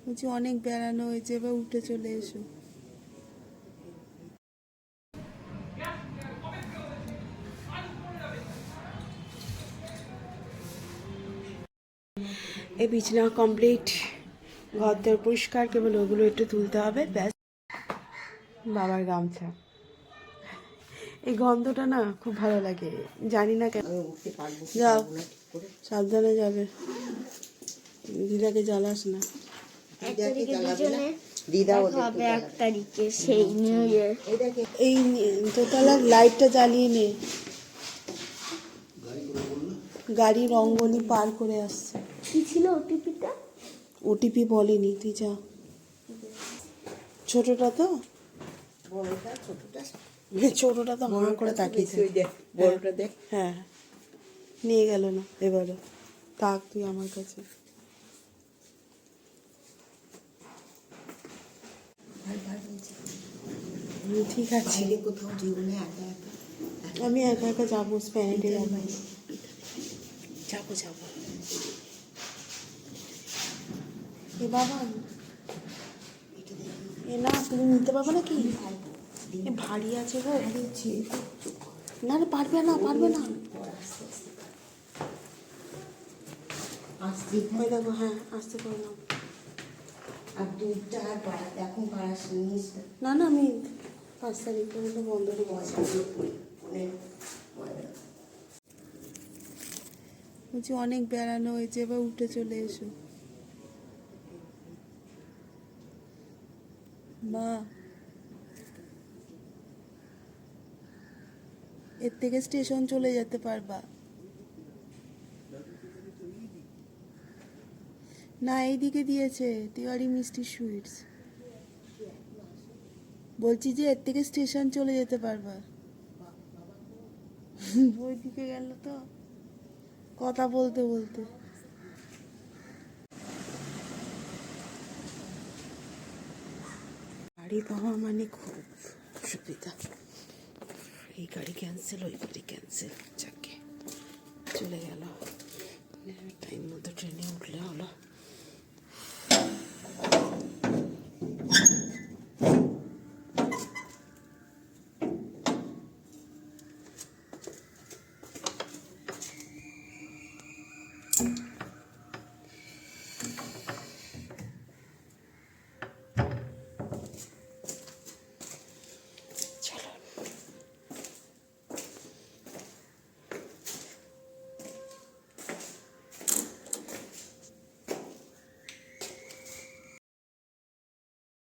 বলছি অনেক বেড়ানো হয়েছে, এবার উঠে চলে এসো। এই বিছানা কমপ্লিট, ঘর দর পরিষ্কার, কেবল ওগুলো একটু তুলতে হবে, ব্যাস। বাবার গামছা, এই গন্ধটা না খুব ভালো লাগে, জানি না কেন। যাও, সাবধানে যাবে, দিদাকে জ্বালাস না। এই দোতলার লাইটটা জ্বালিয়ে নে, গাড়ি রঙ্গলি পার করে আসছে। কি ছিল ওটিপিটা? ওটিপি বলেনি, তুই যা। ছোটটা তো ছোটটা তো হাঁ করে তাকিয়েছে। বড়টা দেখ। হ্যাঁ, নিয়ে গেল না এবারও, থাক তুই আমার কাছে। ঠিক আছে, আমি একা একা যাবো, স্প্যানেটে যাবো, যাবো। এ বাবা, এ না তুমি নিতে পারবে না কি? এ ভারী আছে গো। না না, পারবে না। ওই দেখো, হ্যাঁ আসতে করে নাও। আর দুধটা আর এখন পাড়াস নিস না আমি 5 তারিখ পর্যন্ত বন্ধ রেখে বলছি অনেক বেড়ানো হয়েছে, এবার উঠে চলে এসো। মা, এর থেকে স্টেশন চলে যেতে পারবা না? এইদিকে দিয়েছে তিওয়ারি মিষ্টি সুইটস। বলছি যে এর থেকে স্টেশন চলে যেতে পারবা। ওইদিকে গেল তো কথা বলতে গাড়ি পাওয়া মানে খুব সুবিধা। এই গাড়ি ক্যান্সেল, ওই গাড়ি ক্যান্সেল, যাকে চলে গেল। টাইম মতো ট্রেনে উঠলে হলো।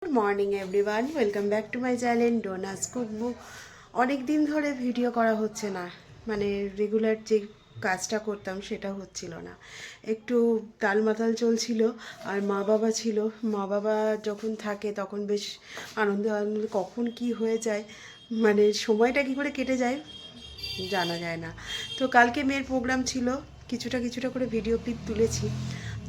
Good morning everyone, welcome back to my channel ডোনাস cookbook. অনেক দিন ধরে ভিডিও করা হচ্ছে না, মানে রেগুলার যে কাজটা করতাম সেটা হচ্ছিল না, একটু তালমাতাল চলছিল। আর মা বাবা ছিল, মা বাবা যখন থাকে তখন বেশ আনন্দ কখন কি হয়ে যায়, মানে সময়টা কী করে কেটে যায় জানা যায় না। তো কালকে মেয়ের প্রোগ্রাম ছিল, কিছুটা করে ভিডিও ক্লিপ তুলেছি।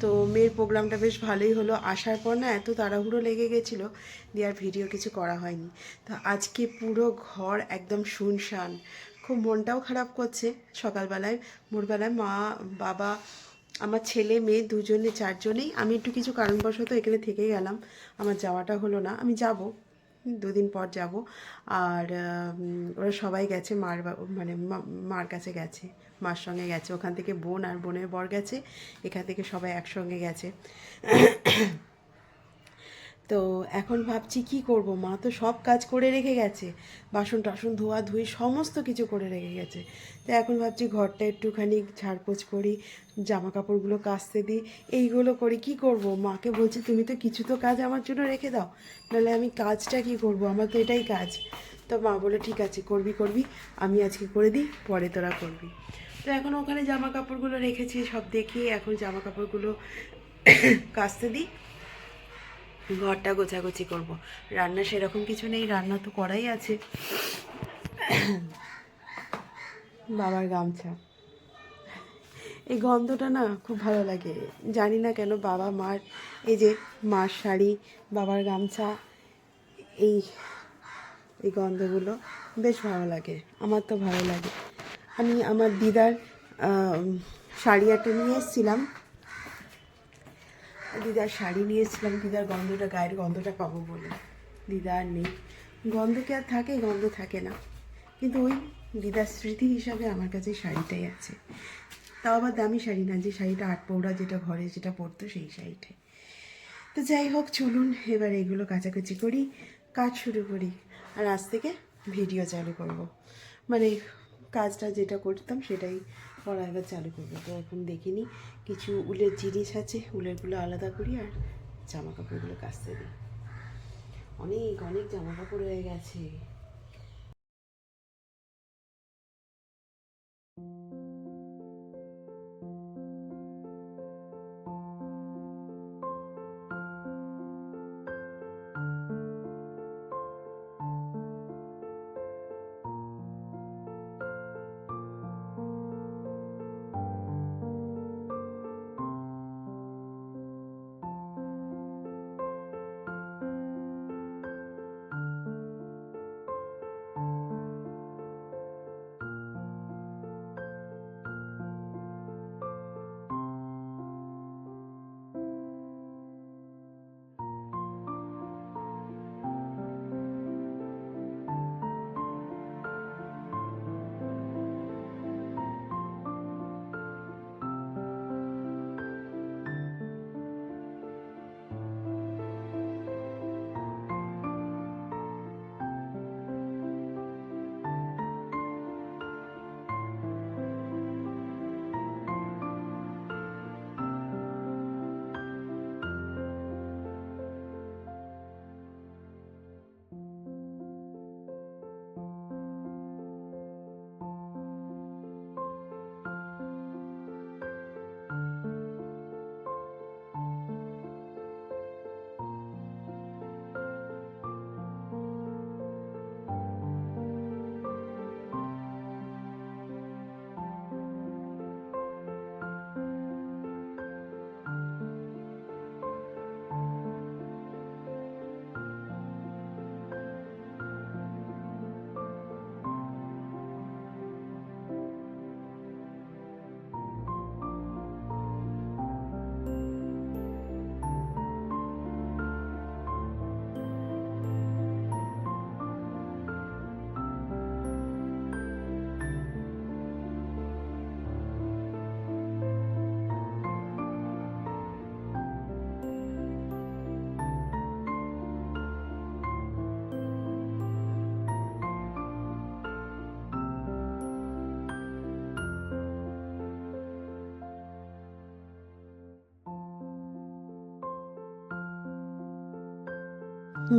তো মেয়ের প্রোগ্রামটা বেশ ভালোই হলো। আসার পর না এত তাড়াহুড়ো লেগে গেছিলো, দিয়ে আর ভিডিও কিছু করা হয়নি। তো আজকে পুরো ঘর একদম শুনশান, খুব মনটাও খারাপ করছে। সকালবেলায় ভোরবেলায় মা বাবা আমার ছেলে মেয়ে দুজনে চারজনেই, আমি একটু কিছু কারণবশত এখানে থেকে গেলাম, আমার যাওয়াটা হলো না। আমি যাব, 2 দিন পর যাব। আর ওরা সবাই গেছে মানে মার কাছে গেছে, মার সঙ্গে গেছে। ওখান থেকে বোন আর বোনের বর গেছে, এখান থেকে সবাই একসঙ্গে গেছে। তো এখন ভাবছি কি করব, মা তো সব কাজ করে রেখে গেছে, বাসন টাসন ধোয়া ধুই সমস্ত কিছু করে রেখে গেছে। তো এখন ভাবছি ঘরটা একটুখানি ঝাড়পোছ করি, জামা কাপড়গুলো কাচতে দিই, এইগুলো করি। কি করব, মাকে বলছি তুমি তো কিছু তো কাজ আমার জন্য রেখে দাও, নাহলে আমি কাজটা কি করব, আমার তো এটাই কাজ। তো মা বলে ঠিক আছে করবি, আমি আজকে করে দিই, পরে তোরা করবি। তো এখন ওখানে জামা কাপড়গুলো রেখেছি, সব দেখিয়ে এখন জামা কাপড়গুলো কাচতে দিই, ঘরটা গোছাগুছি করব। রান্না সেরকম কিছু নেই, রান্না তো করাই আছে। বাবার গামছা, এই গন্ধটা না খুব ভালো লাগে, জানি না কেন। বাবা মার, এই যে মার শাড়ি, বাবার গামছা, এই এই গন্ধগুলো বেশ ভালো লাগে, আমার তো ভালো লাগে। আমি আমার দিদার শাড়ি একটা নিয়ে এসেছিলাম, দিদার শাড়ি নিয়েছিলাম, দিদার গন্ধটা, গায়ের গন্ধটা পাবো বলে। দিদা আর নেই, গন্ধ কি আর থাকে? গন্ধ থাকে না, কিন্তু ওই দিদার স্মৃতি হিসাবে আমার কাছে শাড়িটাই আছে। তাও আবার দামি শাড়ি না, যে শাড়িটা আটপৌড়া, যেটা ঘরে যেটা পরতো সেই শাড়িটাই। তো যাই হোক, চলুন এবার এগুলো কাচাকুচি করি, কাজ শুরু করি। আর আজ থেকে ভিডিও চালু করব, মানে কাজটা যেটা করতাম সেটাই করা এবার চালু করবো। তো এখন দেখিনি, কিছু উলের জিনিস আছে, উলেরগুলো আলাদা করি আর জামা কাপড়গুলো কাচতে দিই। অনেক অনেক জামা কাপড় হয়ে গেছে।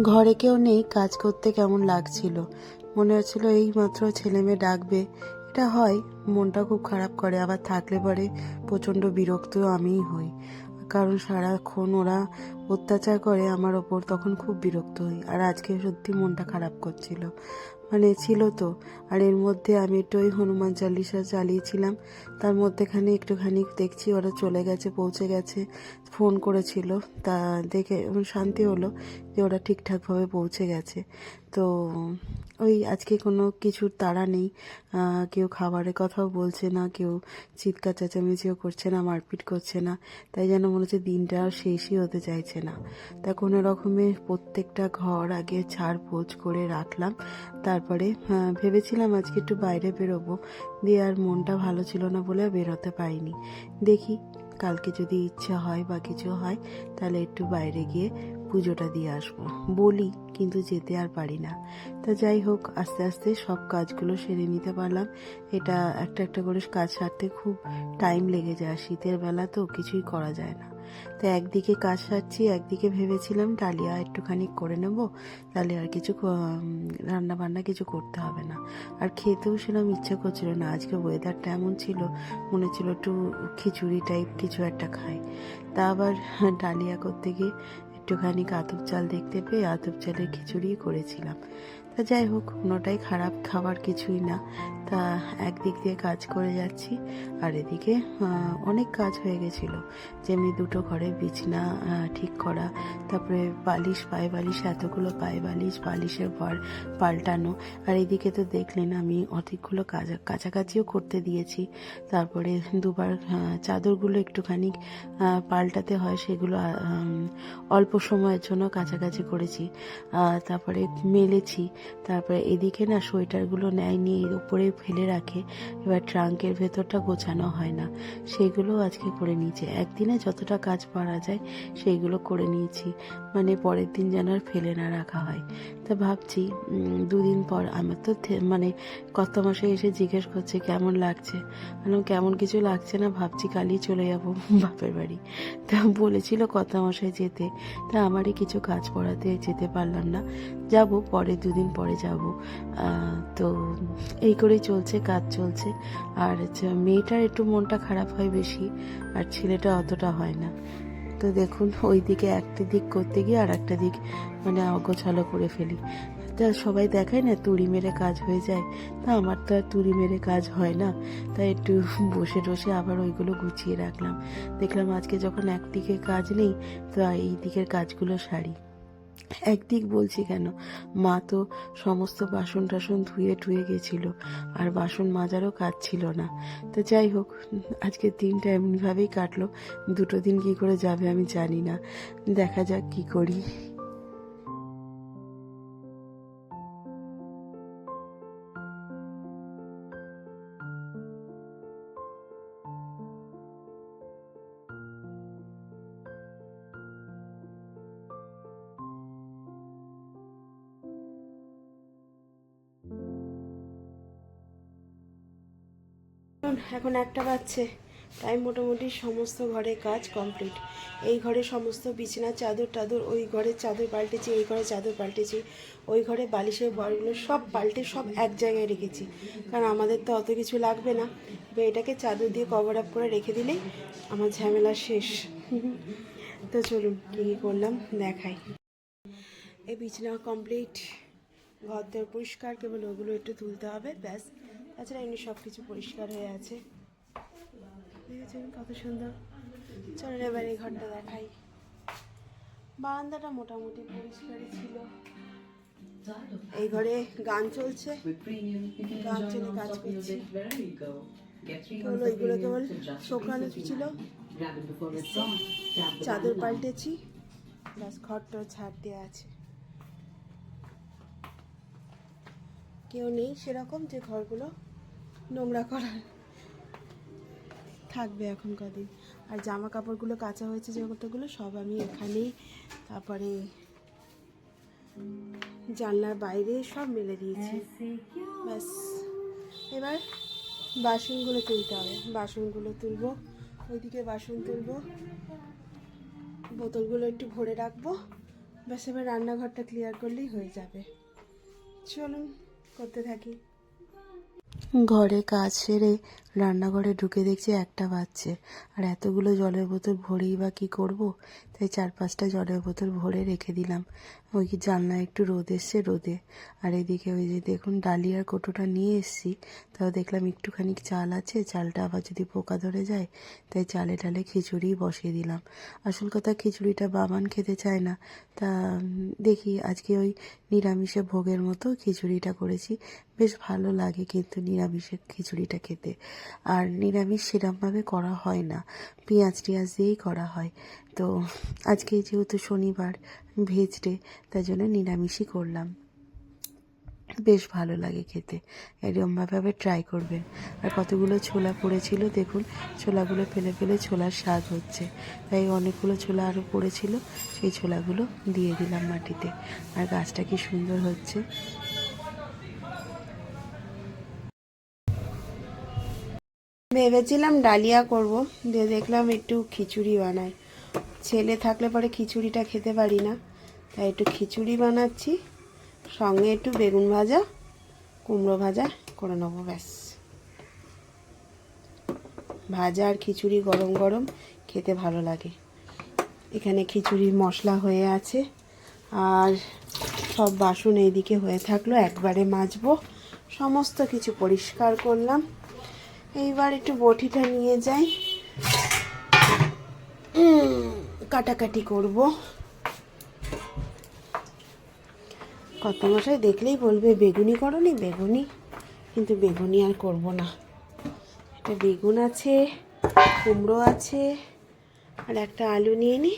ঘরে কেউ নেই, কাজ করতে কেমন লাগছিল, মনে হচ্ছিল এই মাত্র ছেলে মেয়ে ডাকবে। এটা হয়, মনটা খুব খারাপ করে, আবার থাকলে পরে প্রচণ্ড বিরক্তও আমিই হই, কারণ সারাক্ষণ ওরা অত্যাচার করে আমার ওপর, তখন খুব বিরক্ত হই। আর আজকে সত্যি মনটা খারাপ করছিল, মানে ছিল তো। আর এর মধ্যে আমি একটু ওই হনুমান চালিসা চালিয়েছিলাম, তার মধ্যেখানে একটুখানি দেখছি ওরা চলে গেছে, পৌঁছে গেছে। ফোন করেছিল, তা দেখে শান্তি হলো যে ওরা ঠিকঠাকভাবে পৌঁছে গেছে। তো ওই আজকে কোনো কিছুর তাড়া নেই, কেউ খাবারের কথাও বলছে না, কেউ চিৎকার চেঁচামেচিও করছে না, মারপিট করছে না, তাই যেন মনে হচ্ছে দিনটা আর শেষই হতে চাইছে না। তা কোনো রকমে প্রত্যেকটা ঘর আগে ঝাড় পোছ করে রাখলাম। তারপরে ভেবেছিলাম আজকে একটু বাইরে বেরোবো, দিয়ে আর মনটা ভালো ছিল না বলে বেরোতে পারিনি। দেখি কালকে যদি ইচ্ছা হয় বা কিছু হয় তাহলে একটু বাইরে গিয়ে পুজোটা দিয়ে আসবো বলি, কিন্তু যেতে আর পারি না। তা যাই হোক, আস্তে আস্তে সব কাজগুলো সেরে নিতে পারলাম। এটা একটা একটা করে কাজ সারতে খুব টাইম লেগে যায়, শীতের বেলা তো কিছুই করা যায় না। তো একদিকে কাজ সারছি, একদিকে ভেবেছিলাম ডালিয়া একটুখানি করে নেব, তাহলে আর কিছু রান্না বান্না কিছু করতে হবে না। আর খেতেও সেরকম ইচ্ছে করছিল না, আজকে ওয়েদারটা এমন ছিল, মনে ছিল একটু খিচুড়ি টাইপ কিছু একটা খাই। তা আবার ডালিয়া করতে গিয়ে একটুখানি আতপ চাল দেখতে পেয়ে আতপ চালের খিচুড়ি করেছিলাম। তা যাই হোক, কোনোটাই খারাপ খাবার কিছুই না। তা একদিক দিয়ে কাজ করে যাচ্ছি, আর এদিকে অনেক কাজ হয়ে গেছিলো, যেমনি দুটো ঘরে বিছনা ঠিক করা, তারপরে বালিশ, পায়ে বালিশ, এতগুলো পায়ে বালিশ, বালিশের ঘর পাল্টানো। আর এদিকে তো দেখলেন আমি অনেকগুলো কাছাকাছিও করতে দিয়েছি। তারপরে দুবার চাদরগুলো একটুখানি পাল্টাতে হয়, সেগুলো অল্প সময়ের জন্য কাছাকাছি করেছি। তারপরে মেলেছি। তারপরে এদিকে না সোয়েটারগুলো নিয়ে উপরে ফেলে রাখে, এবার ট্রাঙ্কের ভেতরটা গোছানো হয় না, সেইগুলো আজকে করে নিয়েছি। একদিনে যতটা কাজ পারা যায় সেইগুলো করে নিয়েছি, মানে পরের দিন যেন আর ফেলে না রাখা হয়। তা ভাবছি 2 দিন পর আমার তো মানে কর্তামশাই এসে জিজ্ঞেস করছে কেমন লাগছে। বললাম কেমন কিছু লাগছে না, ভাবছি কালই চলে যাব বাপের বাড়ি। তা বলেছিল কর্তামশাই যেতে, তা আমারই কিছু কাজ পড়াতে যেতে পারলাম না, যাব পরে 2 দিন পরে যাব। তো এই করেই চলছে, কাজ চলছে। আর মেয়েটার একটু মনটা খারাপ হয় বেশি, আর ছেলেটা অতটা হয় না। তো দেখুন, ওই দিকে একটা দিক করতে গিয়ে আর একটা দিক মানে অগোছালো করে ফেলি। তা সবাই দেখায় না তুড়ি মেরে কাজ হয়ে যায়, তা আমার তো আর তুড়ি মেরে কাজ হয় না। তাই একটু বসে বসে আবার ওইগুলো গুছিয়ে রাখলাম। দেখলাম আজকে যখন একদিকে কাজ নেই, তো এই দিকের কাজগুলো সারি। একদিক বলছি কেন, মা তো সমস্ত বাসন টাসন ধুয়ে টুয়ে গেছিল, আর বাসন মাজারও কাজ ছিল না। তো যাই হোক, আজকের দিনটা এমনিভাবেই কাটলো। 2টো দিন কি করে যাবে আমি জানি না, দেখা যাক কি করি। এখন 1টা বাজছে, টাইম মোটামুটি সমস্ত ঘরে কাজ কমপ্লিট। এই ঘরে সমস্ত বিছানা চাদর টাদর, ওই ঘরে চাদর পাল্টেছি, এই ঘরে চাদর পাল্টেছি, ওই ঘরে বালিশের বরগুলো সব পাল্টে সব এক জায়গায় রেখেছি, কারণ আমাদের তো অত কিছু লাগবে না। এবার এটাকে চাদর দিয়ে কভার আপ করে রেখে দিলেই আমার ঝামেলা শেষ। তো চলুন কী কী করলাম দেখাই। এই বিছানা কমপ্লিট, ঘর দর পরিষ্কার, কেবল ওগুলো একটু তুলতে হবে, ব্যাস। তাছাড়া এমনি সব কিছু পরিষ্কার হয়ে আছে। দেখেছেন কত সুন্দর। চলুন এবার এই ঘরটা দেখাই। বারান্দাটা মোটামুটি পরিষ্কারই ছিল। এই ঘরে গান চলছে, গান চলে কাজ করছি। কেবল ওইগুলো কেবল শোকানো ছিল, চাদর পাল্টেছি, ব্যাস ঘরটা ঝাড় দেওয়া আছে। কেউ নেই সেরকম যে ঘরগুলো নোংরা করার, থাকবে এখন কদিন। আর জামা কাপড়গুলো কাচা হয়েছে যেগুলো সব আমি এখানেই, তারপরে জানলার বাইরে সব মেলে দিয়েছি, ব্যাস। এবার বাসনগুলো তুলতে হবে, বাসনগুলো তুলবো, ওইদিকে বাসন তুলবো, বোতলগুলো একটু ভরে রাখবো, ব্যাস। এবার রান্নাঘরটা ক্লিয়ার করলেই হয়ে যাবে। চলুন করতে থাকি। ঘরে কাজ সেরে রান্নাঘরে ঢুকে দেখছি 1টা বাজছে, আর এতগুলো জলের বোতল ভরেই বা কী করবো, তাই 4-5টা জলের বোতল ভরে রেখে দিলাম। ওই জানলায় একটু রোদ এসছে, রোদে। আর এদিকে ওই যে দেখুন ডালিয়ার কোটোটা নিয়ে এসছি, তাও দেখলাম একটুখানি চাল আছে, চালটা আবার যদি পোকা ধরে যায়, তাই চালে ডালে খিচুড়ি বসিয়ে দিলাম। আসল কথা খিচুড়িটা বাবান খেতে চায় না, তা দেখি আজকে ওই নিরামিষে ভোগের মতো খিচুড়িটা করেছি। বেশ ভালো লাগে কিন্তু নিরামিষের খিচুড়িটা খেতে। আর নিরামিষ সেরকমভাবে করা হয় না, পেঁয়াজ টিয়াজ দিয়েই করা হয়। তো আজকে যেহেতু শনিবার, ভেজ ডে, তাই জন্য নিরামিষই করলাম। বেশ ভালো লাগে খেতে, এরকমভাবে ট্রাই করবেন। আর কতগুলো ছোলা পড়েছিল দেখুন, ছোলাগুলো ফেলে ফেলে ছোলার শাক হচ্ছে, তাই অনেকগুলো ছোলা আরও পড়েছিল, সেই ছোলাগুলো দিয়ে দিলাম মাটিতে। আর গাছটা কি সুন্দর হচ্ছে। ভেবেছিলাম ডালিয়া করব, দিয়ে দেখলাম একটু খিচুড়ি বানাই। ছেলে থাকলে পরে খিচুড়িটা খেতে পারি না, তাই একটু খিচুড়ি বানাচ্ছি, সঙ্গে একটু বেগুন ভাজা, কুমড়ো ভাজা করে নেবো, ব্যাস। ভাজা আর খিচুড়ি গরম গরম খেতে ভালো লাগে। এখানে খিচুড়ির মশলা হয়ে আছে, আর সব বাসন এইদিকে হয়ে থাকলো, একবারে মাজবো। সমস্ত কিছু পরিষ্কার করলাম। এইবার একটু বটিটা নিয়ে যাই, কাটাকাটি করব। কত মশাই দেখলেই বলবে বেগুনি করনি, বেগুনি, কিন্তু বেগুনি আর করব না। একটা বেগুন আছে, কুমড়ো আছে, আর একটা আলু নিয়ে নিই,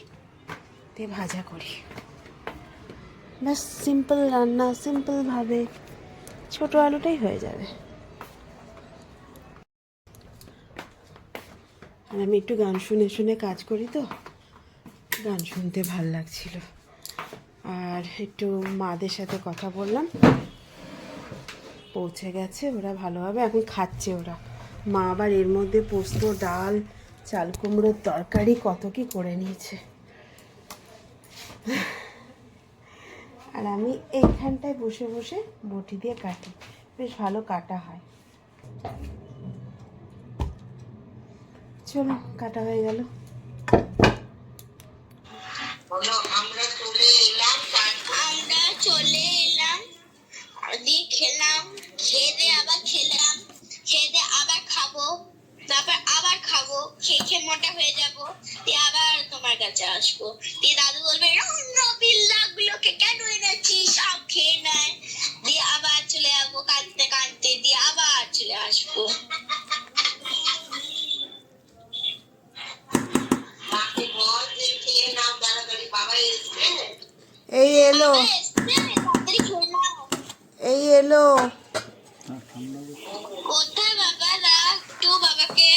দিয়ে ভাজা করি। ব্যাস, সিম্পল রান্না, সিম্পলভাবে ছোট আলুটাই হয়ে যাবে। আর আমি একটু গান শুনে শুনে কাজ করি, তো গান শুনতে ভাল লাগছিল। আর একটু মাদের সাথে কথা বললাম, পৌঁছে গেছে ওরা ভালোভাবে, এখন খাচ্ছে ওরা। মা আবার এর মধ্যে পোস্ত, ডাল, চাল কুমড়োর তরকারি কত কি করে নিয়েছে। আর আমি এইখানটায় বসে বসে বটি দিয়ে কাটি, বেশ ভালো কাটা হয়। চলো, কাটা হয়ে গেল। চলে এলাম, দিয়ে খেলাম, খেয়ে দিয়ে আবার খেলাম, খেয়ে দিয়ে আবার খাবো, তারপর আবার খাবো, খেয়ে খেয়ে মোটা হয়ে যাবো, দিয়ে আবার তোমার কাছে আসবো। দিয়ে দাদু বলবে অন্য বিল্লা গুলোকে কেন এনেছিস, সব খেয়ে নেয়। দিয়ে আবার চলে যাবো কাঁদতে কাঁদতে, দিয়ে আবার চলে আসবো। এই এলো, এই এলো। কোথায় বাবা? রাখতো বাবাকে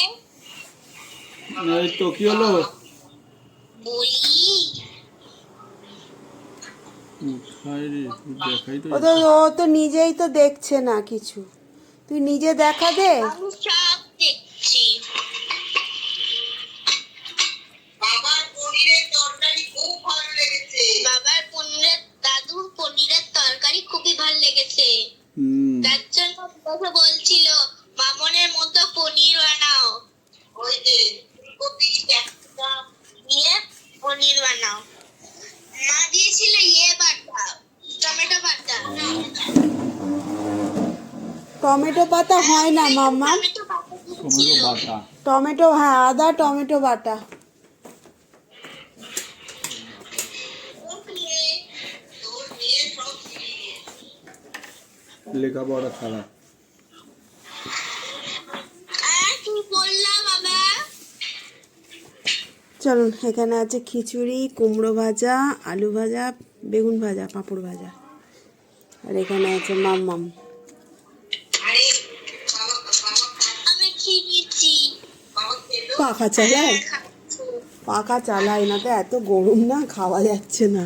এই তো কি হলো? বলি কোথায় রে? দেখাই তো ও তো নিজেই তো দেখছে না কিছু, তুই নিজে দেখা দে। আমি সব দেখছি। বাবার পনিরের তরকারি খুব ভালো লেগেছে। বাবার পনিরের, দাদুর পনিরের তরকারি খুবই ভালো লেগেছে। তার জন্য কথা বলছিল মামনের মতো পনির বানাও। ওই যে ফুলকপি ক্যাপসিকাম দিয়ে পনির বানাও। মা দিয়েছিল বাটা, টমেটো বাটা। টমেটো পাতা হয় না মাম্মা, টমেটো বাটা টমেটো দিয়েছিল। বাটা। টমেটো, হ্যাঁ, আদা টমেটো বাটা। লেখাপড়া ছাড়া চলুন, এখানে আছে খিচুড়ি, কুমড়ো ভাজা, আলু ভাজা, বেগুন ভাজা, পাঁপড় ভাজা। আর এখানে আছে মাম্মাম। পাখা চালায়, পাখা চালায় না তো, এত গরম না, খাওয়া যাচ্ছে না।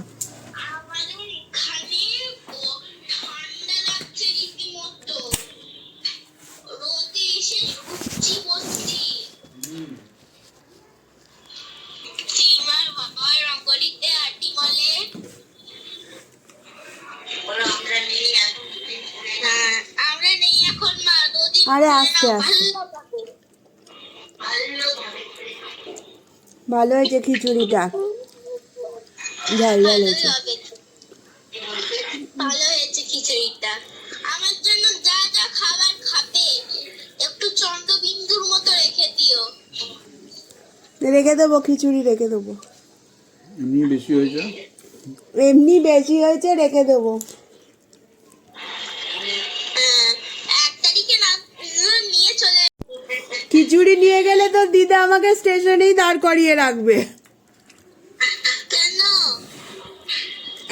আরে আস্তে আস্তে, ভালো হয়েছে খিচুড়িটা, ঝাল ঝাল হয়েছে। ভালো হয়েছে খিচুড়িটা। আমার জন্য যা যা খাবার খাবে একটু চন্দ্রবিন্দুর মতো রেখে দিও। রেখে দেবো, খিচুড়ি রেখে দেবো। এমনি বেশি হয়েছে। এমনি বেশি হয়েছে, রেখে দেবো। 1 তারিখে না নিয়ে চলে। খিচুড়ি নিয়ে গেলে তো দিদা আমাকে স্টেশনেই দাঁড় করিয়ে রাখবে। কেন?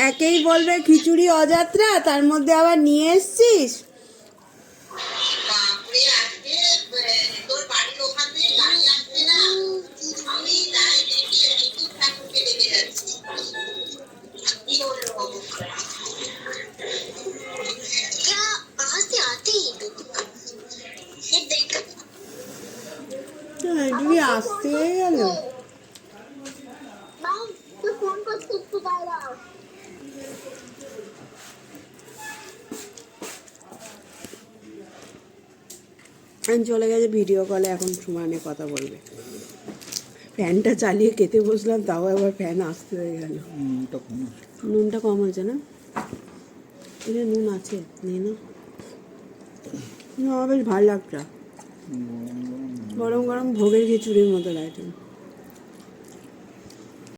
একেই বলবে খিচুড়ি অযাত্রা, তার মধ্যে আবার নিয়ে এসছিস। বাপরে, আজকে তোর বাড়ির ওখান থেকে গাড়ি আসছে না, আমি তাই দেখি ঠাকুরকে ডেকে যাচ্ছি। কি হলো? क्या आते आते ही ये देख তুমি আসতে গেল। माम तू फोन करते तू गायला আমি চলে গেছে ভিডিও কলে, এখন সুমানে কথা বলবে। ফ্যানটা চালিয়ে খেতে বসলাম, তাও আবার ফ্যান আসতে হয়ে গেল। নুনটা কম আছে। নুনটা কম হয়েছে না? এটা নুন আছে নিয়ে না না বেশ ভালো লাগছে গরম গরম ভোগের খিচুড়ির মতো লাগছে